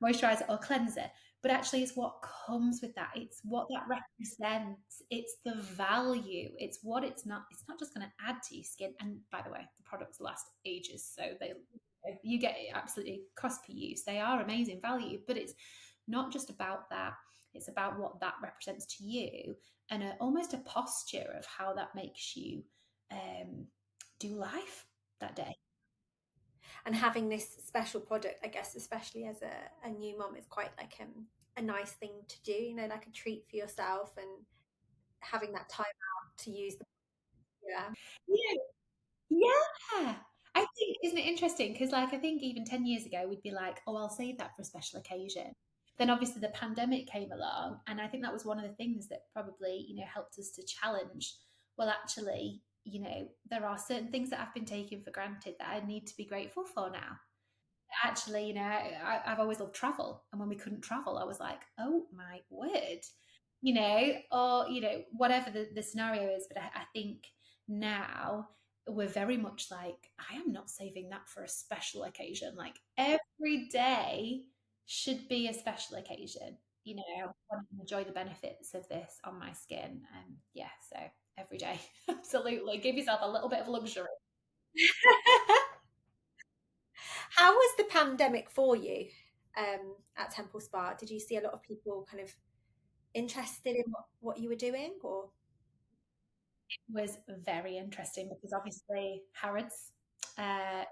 moisturizer or cleanser. But actually, it's what comes with that. It's what that represents. It's the value. It's what it's not. It's not just going to add to your skin. And by the way, the products last ages, so you get it absolutely cost per use. They are amazing value, but it's not just about that. It's about what that represents to you, and almost a posture of how that makes you do life that day. And having this special product, I guess, especially as a new mom, is quite like a nice thing to do, like a treat for yourself, and having that time out to use the yeah. Yeah, yeah. I think, isn't it interesting? Because, like, I think even 10 years ago, we'd be like, oh, I'll save that for a special occasion. Then obviously the pandemic came along. And I think that was one of the things that probably, helped us to challenge. Well, actually, there are certain things that I've been taking for granted that I need to be grateful for now. Actually, I've always loved travel. And when we couldn't travel, I was like, oh my word, or, whatever the scenario is. But I think now we're very much like, I am not saving that for a special occasion. Like every day should be a special occasion. I want to enjoy the benefits of this on my skin. Yeah, so every day, absolutely. Give yourself a little bit of luxury. How was the pandemic for you at Temple Spa? Did you see a lot of people kind of interested in what you were doing, or Was very interesting because obviously Harrods, uh,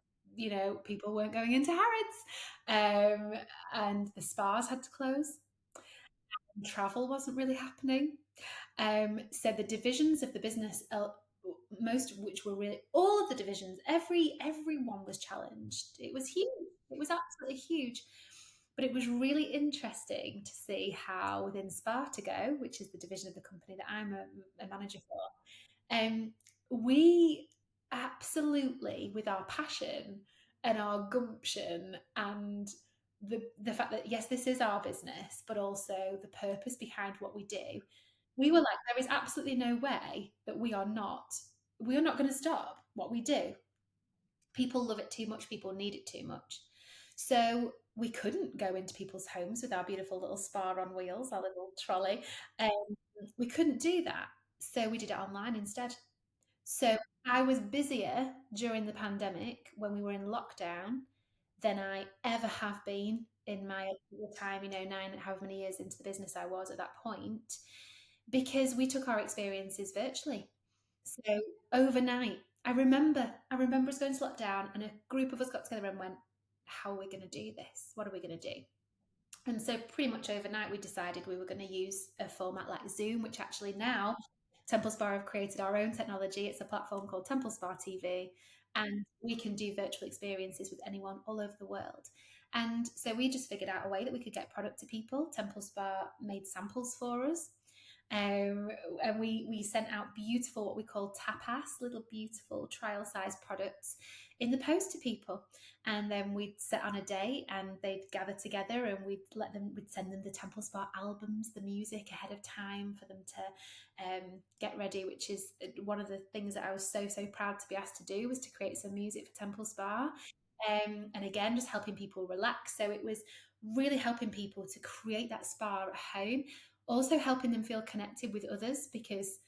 people weren't going into Harrods, and the spas had to close. And travel wasn't really happening. So the divisions of the business, most of which were really all of the divisions, everyone was challenged. It was huge. It was absolutely huge. But it was really interesting to see how within Spartago, which is the division of the company that I'm a manager for, we absolutely, with our passion and our gumption and the fact that yes, this is our business, but also the purpose behind what we do, we were like, there is absolutely no way that we are not going to stop what we do. People love it too much. People need it too much. So we couldn't go into people's homes with our beautiful little spa on wheels, our little trolley. Um, we couldn't do that. So we did it online instead. So I was busier during the pandemic when we were in lockdown than I ever have been in my time, nine, however many years into the business I was at that point, because we took our experiences virtually. So overnight, I remember us going to lockdown and a group of us got together and went, how are we going to do this? What are we going to do? And so pretty much overnight, we decided we were going to use a format like Zoom, which actually now Temple Spa have created our own technology. It's a platform called Temple Spa TV, and we can do virtual experiences with anyone all over the world. And so we just figured out a way that we could get product to people. Temple Spa made samples for us. Um, and we sent out beautiful, what we call tapas, little beautiful trial size products in the post to people. And then we'd set on a day and they'd gather together and we'd send them the Temple Spa albums, the music ahead of time for them to get ready, which is one of the things that I was so proud to be asked to do, was to create some music for Temple Spa. And again, just helping people relax. So it was really helping people to create that spa at home, also helping them feel connected with others, because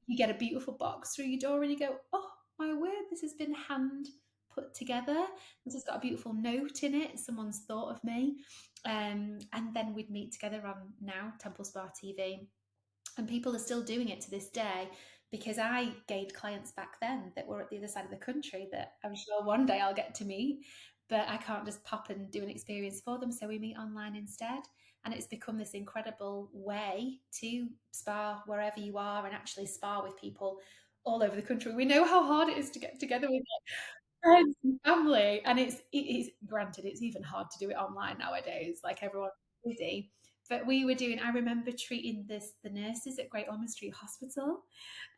you get a beautiful box through your door and you go, oh my word, this has been hand put together. This has got a beautiful note in it. Someone's thought of me. And then we'd meet together on now Temple Spa TV. And people are still doing it to this day, because I gained clients back then that were at the other side of the country that I'm sure one day I'll get to meet, but I can't just pop and do an experience for them. So we meet online instead. And it's become this incredible way to spa wherever you are and actually spa with people all over the country. We know how hard it is to get together with friends and family, and it is, granted, it's even hard to do it online nowadays, like everyone's busy. But we were doing, I remember treating the nurses at Great Ormond Street Hospital.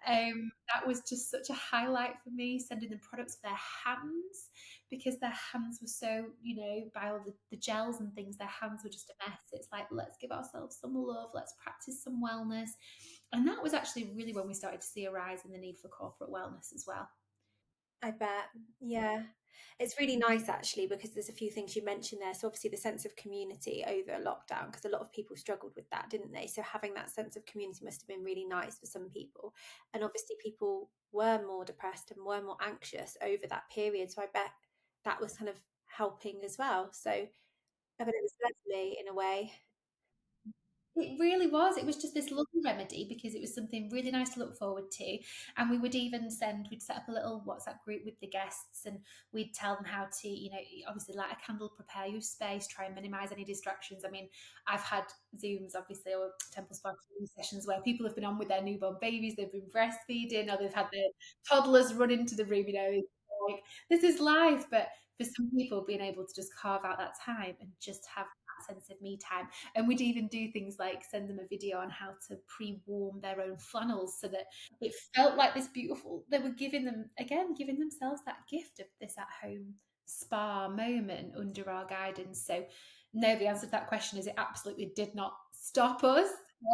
That was just such a highlight for me, sending them products for their hands, because their hands were so, by all the gels and things, their hands were just a mess. It's like, let's give ourselves some love, let's practice some wellness. And that was actually really when we started to see a rise in the need for corporate wellness as well. I bet. Yeah. It's really nice actually, because there's a few things you mentioned there. So obviously the sense of community over lockdown, because a lot of people struggled with that, didn't they? So having that sense of community must have been really nice for some people. And obviously people were more depressed and were more anxious over that period. So I bet that was kind of helping as well. So I bet it was lovely in a way. It really was. It was just this lovely remedy, because it was something really nice to look forward to. And we would even we'd set up a little WhatsApp group with the guests, and we'd tell them how to, obviously light a candle, prepare your space, try and minimize any distractions. I mean, I've had Zooms, obviously, or Temple Spa sessions where people have been on with their newborn babies, they've been breastfeeding, or they've had their toddlers run into the room, like, this is life. But for some people, being able to just carve out that time and just have that sense of me time. And we'd even do things like send them a video on how to pre-warm their own flannels, so that it felt like this beautiful, they were giving themselves that gift of this at home spa moment under our guidance. So no, the answer to that question is, it absolutely did not stop us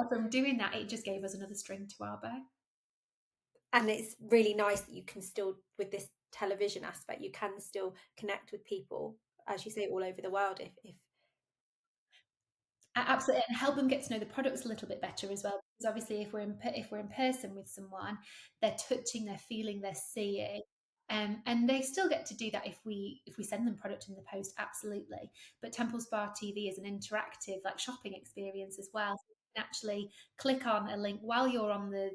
from doing that. It just gave us another string to our bow. And it's really nice that you can still, with this television aspect, you can still connect with people, as you say, all over the world if Absolutely, and help them get to know the products a little bit better as well. Because obviously, if we're in person with someone, they're touching, they're feeling, they're seeing, and they still get to do that if we send them product in the post. Absolutely, but Temple Spa TV is an interactive, like, shopping experience as well. So you can actually click on a link while you're on the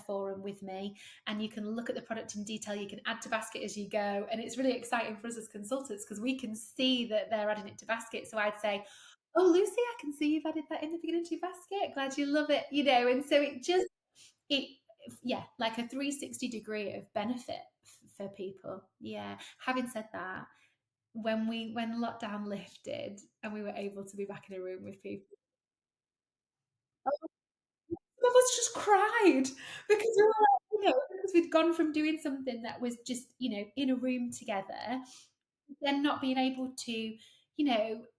forum with me, and you can look at the product in detail. You can add to basket as you go, and it's really exciting for us as consultants, because we can see that they're adding it to basket. So I'd say, oh, Lucy, I can see you've added that in the beginning to your basket. Glad you love it, And so it, yeah, like a 360 degree of benefit for people. Yeah. Having said that, when lockdown lifted and we were able to be back in a room with people, some of us just cried, because we were like, because we'd gone from doing something that was just, in a room together, then not being able to,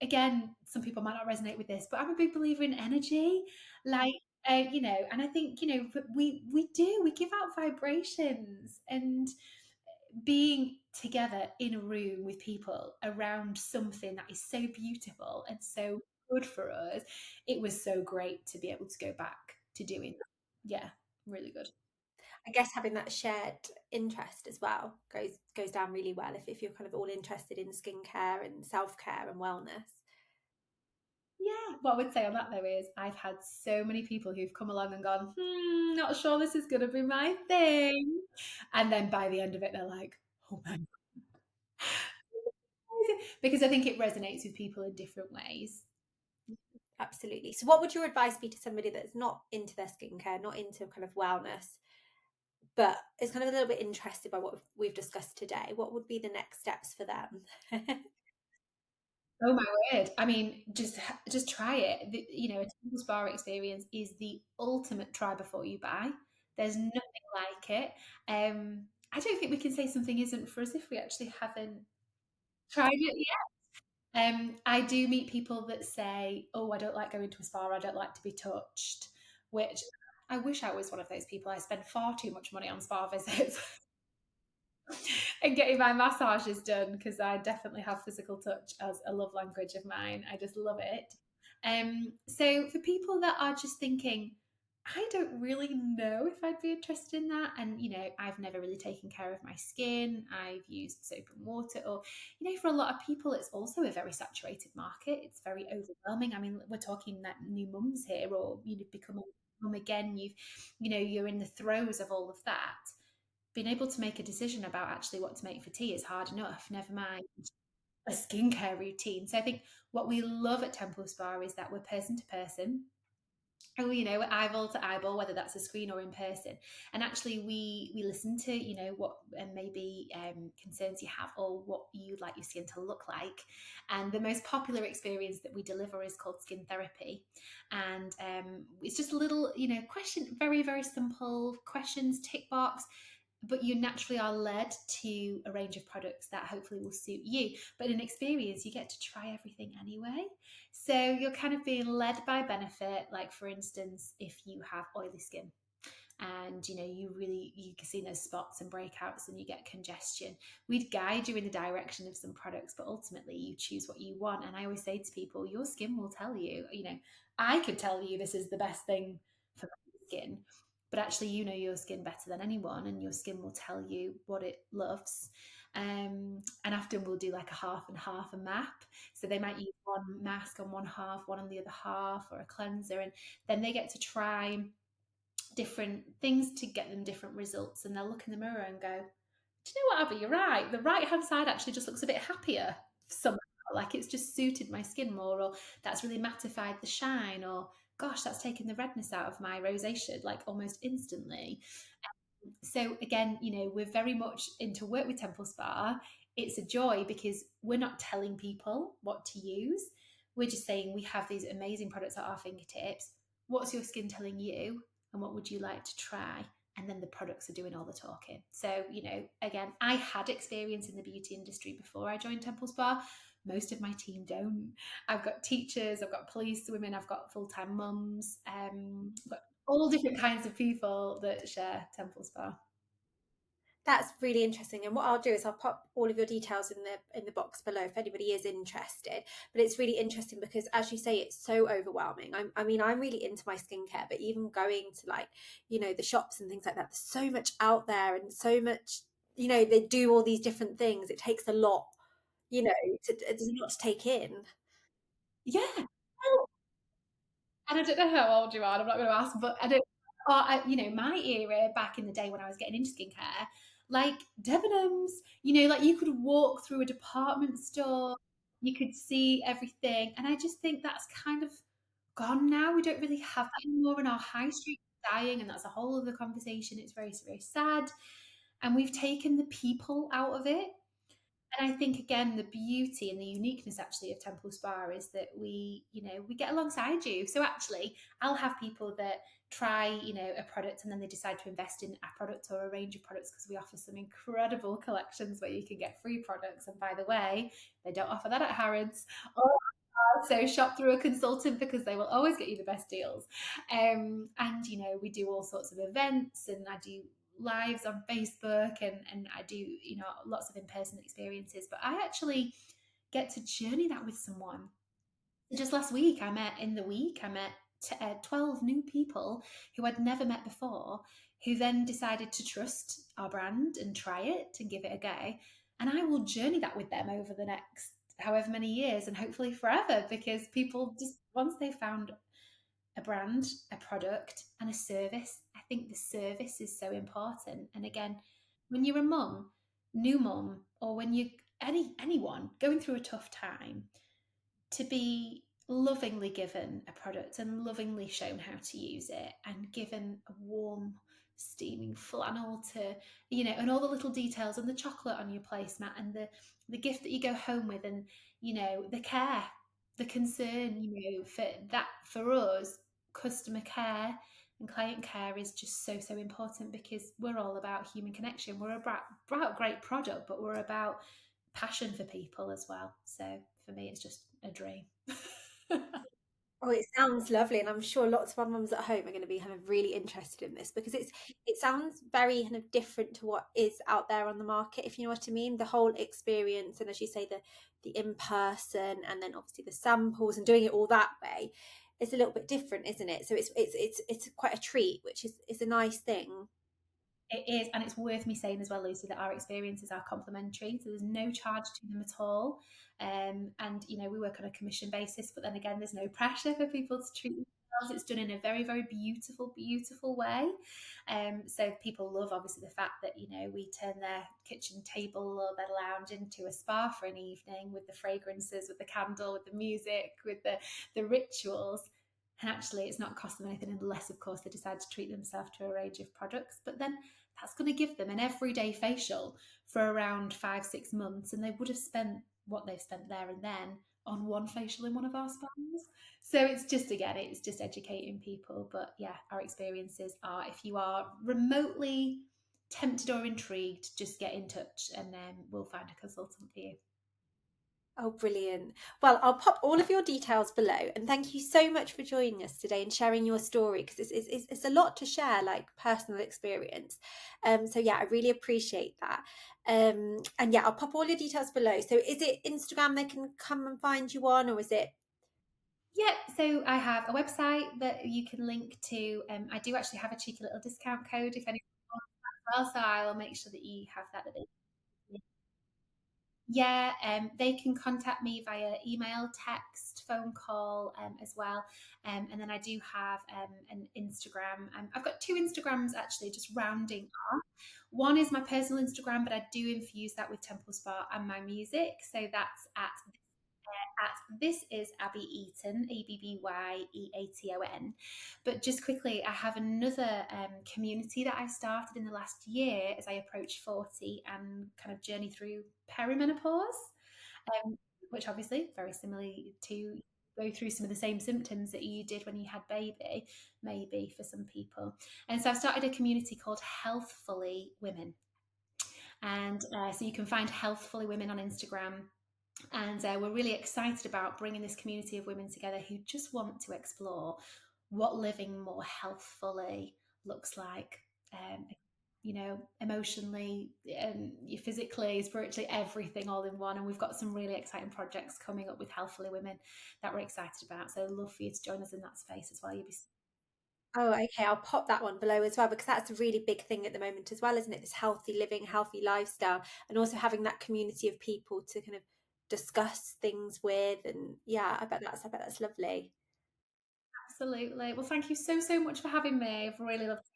again, some people might not resonate with this, but I'm a big believer in energy. Like, and I think, we give out vibrations, and being together in a room with people around something that is so beautiful and so good for us, it was so great to be able to go back to doing that. Yeah, really good. I guess having that shared interest as well goes down really well if you're kind of all interested in skincare and self-care and wellness. Yeah, what I would say on that though is, I've had so many people who've come along and gone, not sure this is going to be my thing. And then by the end of it, they're like, oh my God. Because I think it resonates with people in different ways. Absolutely. So what would your advice be to somebody that's not into their skincare, not into kind of wellness, but is kind of a little bit interested by what we've discussed today? What would be the next steps for them? Oh my word. I mean, just try it. A Temple Spa experience is the ultimate try before you buy. There's nothing like it. I don't think we can say something isn't for us if we actually haven't tried it yet. I do meet people that say, "Oh, I don't like going to a spa. I don't like to be touched," which I wish I was one of those people. I spend far too much money on spa visits. And getting my massages done because I definitely have physical touch as a love language of mine. I just love it. So for people that are just thinking, I don't really know if I'd be interested in that, and I've never really taken care of my skin. I've used soap and water, or for a lot of people, it's also a very saturated market. It's very overwhelming. I mean, we're talking that new mums here, or become a mum again. You're in the throes of all of that. Being able to make a decision about actually what to make for tea is hard enough, never mind a skincare routine. So I think what we love at Temple Spa is that we're person to person. And we're eyeball to eyeball, whether that's a screen or in person. And actually, we listen to what maybe concerns you have, or what you'd like your skin to look like. And the most popular experience that we deliver is called skin therapy, and it's just a little question, very very simple questions, tick box, but you naturally are led to a range of products that hopefully will suit you. But in experience, you get to try everything anyway. So you're kind of being led by benefit. Like, for instance, if you have oily skin, and you can see those spots and breakouts and you get congestion, we'd guide you in the direction of some products, but ultimately you choose what you want. And I always say to people, your skin will tell you. I could tell you this is the best thing for my skin, but actually your skin better than anyone, and your skin will tell you what it loves. And often we'll do like a half and half, a map. So they might use one mask on one half, one on the other half, or a cleanser, and then they get to try different things to get them different results. And they'll look in the mirror and go, "Do you know what, Abby? You're right. The right hand side actually just looks a bit happier somehow. Like it's just suited my skin more, or that's really mattified the shine, or gosh, that's taken the redness out of my rosacea like almost instantly." So again, we're very much into work with Temple Spa. It's a joy because we're not telling people what to use. We're just saying we have these amazing products at our fingertips. What's your skin telling you? And what would you like to try? And then the products are doing all the talking. So, again, I had experience in the beauty industry before I joined Temple Spa. Most of my team don't. I've got teachers, I've got police women, I've got full-time mums, I've got all different kinds of people that share Temple Spa. That's really interesting. And what I'll do is I'll pop all of your details in the box below if anybody is interested. But it's really interesting because, as you say, it's so overwhelming. I mean, I'm really into my skincare, but even going to the shops and things like that, there's so much out there and so much, they do all these different things. It takes a lot, there's a lot to take in. Yeah. Well, and I don't know how old you are, I'm not going to ask, but I don't, my era back in the day when I was getting into skincare, like Debenhams, like you could walk through a department store, you could see everything. And I just think that's kind of gone now. We don't really have that anymore, and our high street is dying, and that's a whole other conversation. It's very, very sad. And we've taken the people out of it. And I think again, the beauty and the uniqueness actually of Temple Spa is that we get alongside you. So actually, I'll have people that try, a product and then they decide to invest in a product or a range of products because we offer some incredible collections where you can get free products. And by the way, they don't offer that at Harrods. So shop through a consultant because they will always get you the best deals. And we do all sorts of events, and I do lives on Facebook, and I do lots of in-person experiences. But I actually get to journey that with someone. Just last week, I met 12 new people who I'd never met before, who then decided to trust our brand and try it and give it a go. And I will journey that with them over the next however many years, and hopefully forever, because people just, once they've found a brand, a product, and a service, I think the service is so important. And again, when you're a mum, new mum, or when you anyone going through a tough time, to be lovingly given a product and lovingly shown how to use it and given a warm steaming flannel to, and all the little details and the chocolate on your placemat and the gift that you go home with, and the care, the concern, for that, for us, customer care and client care is just so, so important, because we're all about human connection. We're about great product, but we're about passion for people as well. So for me, it's just a dream. Oh, it sounds lovely, and I'm sure lots of our mums at home are going to be kind of really interested in this because it sounds very kind of different to what is out there on the market, if you know what I mean. The whole experience, and as you say, the in person, and then obviously the samples and doing it all that way, is a little bit different, isn't it? So it's quite a treat, which is a nice thing. It is, and it's worth me saying as well, Lucy, that our experiences are complimentary, so there's no charge to them at all. And we work on a commission basis, but then again, there's no pressure for people to treat themselves. It's done in a very, very beautiful, beautiful way. So people love, obviously, the fact that we turn their kitchen table or their lounge into a spa for an evening, with the fragrances, with the candle, with the music, with the rituals. And actually, it's not cost them anything unless, of course, they decide to treat themselves to a range of products. But then that's going to give them an everyday facial for around 5-6 months, and they would have spent what they've spent there and then on one facial in one of our spas. So it's just, again, it's just educating people. But yeah, our experiences are, if you are remotely tempted or intrigued, just get in touch, and then we'll find a consultant for you. Oh, brilliant. Well, I'll pop all of your details below. And thank you so much for joining us today and sharing your story, because it's a lot to share, like personal experience. So, yeah, I really appreciate that. And yeah, I'll pop all your details below. So, is it Instagram they can come and find you on, or is it? Yeah, so I have a website that you can link to. I do actually have a cheeky little discount code if anyone wants that as well, so I will make sure that you have that. Yeah, they can contact me via email, text, phone call, as well. And then I do have an Instagram. I've got two Instagrams, actually, just rounding off. One is my personal Instagram, but I do infuse that with Temple Spa and my music. So that's at this is Abby Eaton, ABBYEATON. But just quickly, I have another community that I started in the last year as I approach 40 and kind of journey through perimenopause, which obviously very similarly to go through some of the same symptoms that you did when you had baby, maybe for some people. And so I've started a community called Healthfully Women. And so you can find Healthfully Women on Instagram, and we're really excited about bringing this community of women together who just want to explore what living more healthfully looks like, emotionally, physically, spiritually, everything all in one. And we've got some really exciting projects coming up with Healthfully Women that we're excited about. So I'd love for you to join us in that space as well. You'll be Oh, okay. I'll pop that one below as well, because that's a really big thing at the moment as well, isn't it? This healthy living, healthy lifestyle, and also having that community of people to kind of discuss things with. And yeah, I bet that's lovely. absolutely. Well, thank you so, so much for having me. I've really loved